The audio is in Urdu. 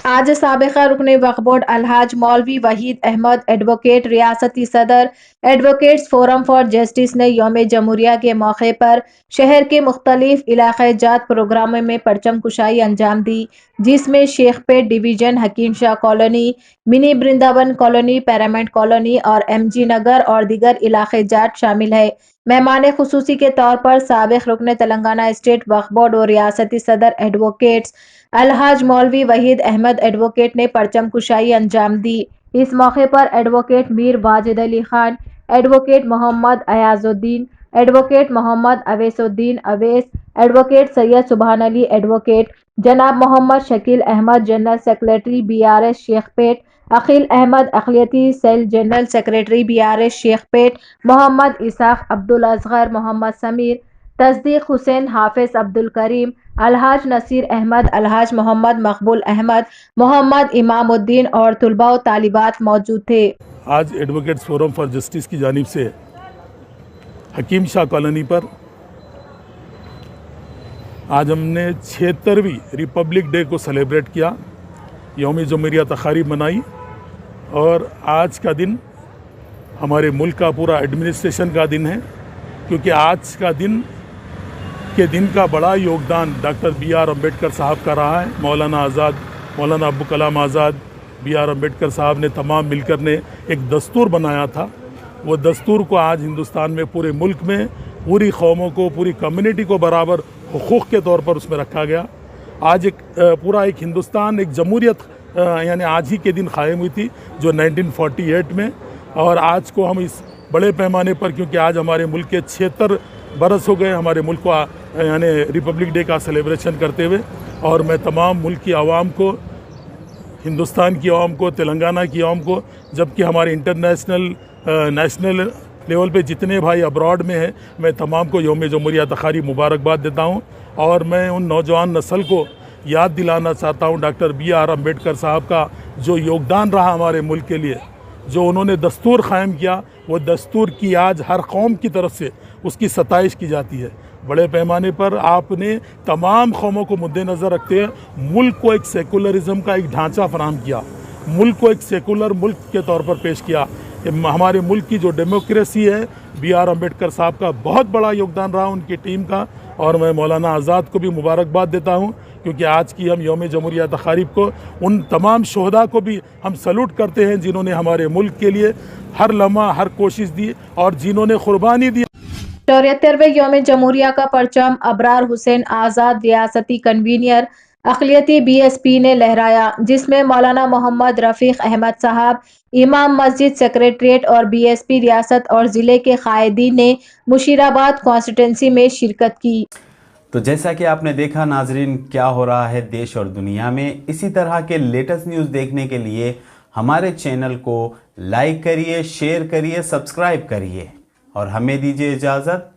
آج سابقہ رکن وقف بورڈ الحاج مولوی وحید احمد ایڈوکیٹ ریاستی صدر ایڈوکیٹس فورم فار جسٹس نے یوم جمہوریہ کے موقع پر شہر کے مختلف علاقائی جات پروگراموں میں پرچم کشائی انجام دی، جس میں شیخ پیٹ ڈویژن، حکیم شاہ کالونی، منی برنداون کالونی، پیرامنٹ کالونی اور ایم جی نگر اور دیگر علاقائی جات شامل ہے۔ مہمان خصوصی کے طور پر سابق رکن تلنگانہ اسٹیٹ وقف بورڈ اور ریاستی صدر ایڈوکیٹس الحاج مولوی وحید احمد ایڈوکیٹ نے پرچم کشائی انجام دی۔ اس موقع پر ایڈوکیٹ میر واجد علی خان، ایڈوکیٹ محمد ایاز الدین، ایڈوکیٹ محمد اویس الدین اویس، ایڈوکیٹ سید سبحان علی، ایڈوکیٹ جناب Mohammed Shakeel Ahmed general secretary BRS شیخ پیٹ، عقیل احمد اقلیتی سیل جنرل سیکریٹری BRS شیخ پیٹ، محمد اسحاق عبدالاصغر، محمد سمیر، تصدیق حسین، حافظ عبدالکریم، الحاج نصیر احمد، الحاج محمد مقبول احمد، محمد امام الدین اور طلباء و طالبات موجود تھے۔ آج ایڈوکیٹس فورم فار جسٹس کی جانب سے حکیم شاہ کالونی پر آج ہم نے 76ویں ریپبلک ڈے کو سیلیبریٹ کیا، یوم جمہوریہ تقاریب منائی، اور آج کا دن ہمارے ملک کا پورا ایڈمنسٹریشن کا دن ہے، کیونکہ آج کا دن کا بڑا یوگدان ڈاکٹر BR امبیڈکر صاحب کا رہا ہے۔ مولانا ابوالکلام آزاد BR امبیڈکر صاحب نے تمام مل کر نے ایک دستور بنایا تھا۔ وہ دستور کو آج ہندوستان میں پورے ملک میں پوری قوموں کو، پوری کمیونٹی کو برابر حقوق کے طور پر اس میں رکھا گیا۔ آج ایک ہندوستان، ایک جمہوریت یعنی آج ہی کے دن قائم ہوئی تھی، جو 1948 میں، اور آج کو ہم اس بڑے پیمانے پر، کیونکہ آج ہمارے ملک کے 76 برس ہو گئے ہمارے ملک کو یعنی ریپبلک ڈے کا سیلیبریشن کرتے ہوئے، اور میں تمام ملک کی عوام کو، ہندوستان کی عوام کو، تلنگانہ کی عوام کو، جبکہ ہمارے نیشنل لیول پہ جتنے بھائی ابراڈ میں ہیں، میں تمام کو یوم جمہوریہ تقاریب مبارکباد دیتا ہوں، اور میں ان نوجوان نسل کو یاد دلانا چاہتا ہوں ڈاکٹر BR امبیڈکر صاحب کا جو یوگدان رہا ہمارے ملک کے لیے، جو انہوں نے دستور قائم کیا، وہ دستور کی آج ہر قوم کی طرف سے اس کی ستائش کی جاتی ہے۔ بڑے پیمانے پر آپ نے تمام قوموں کو مد نظر رکھتے ہوئے ملک کو ایک سیکولرزم کا ایک ڈھانچہ فراہم کیا، ملک کو ایک سیکولر ملک کے طور پر پیش کیا۔ ہمارے ملک کی جو ڈیموکریسی ہے، BR امبیڈکر صاحب کا بہت بڑا یوگدان رہا، ان کی ٹیم کا، اور میں مولانا آزاد کو بھی مبارکباد دیتا ہوں، کیونکہ آج کی ہم یوم جمہوریہ تقاریب کو ان تمام شہداء کو بھی ہم سلوٹ کرتے ہیں، جنہوں نے ہمارے ملک کے لیے ہر لمحہ ہر کوشش دی اور جنہوں نے قربانی دی۔ 74ویں یوم جمہوریہ کا پرچم ابرار حسین آزاد ریاستی کنوینر اقلیتی BSP نے لہرایا، جس میں مولانا محمد رفیق احمد صاحب، امام مسجد سیکریٹریٹ اور BSP ریاست اور ضلع کے قائدین نے مشیرآباد کانسٹیٹوئنسی میں شرکت کی۔ تو جیسا کہ آپ نے دیکھا ناظرین، کیا ہو رہا ہے دیش اور دنیا میں، اسی طرح کے لیٹسٹ نیوز دیکھنے کے لیے ہمارے چینل کو لائک کریے، شیئر کریے، سبسکرائب کریے، اور ہمیں دیجیے اجازت۔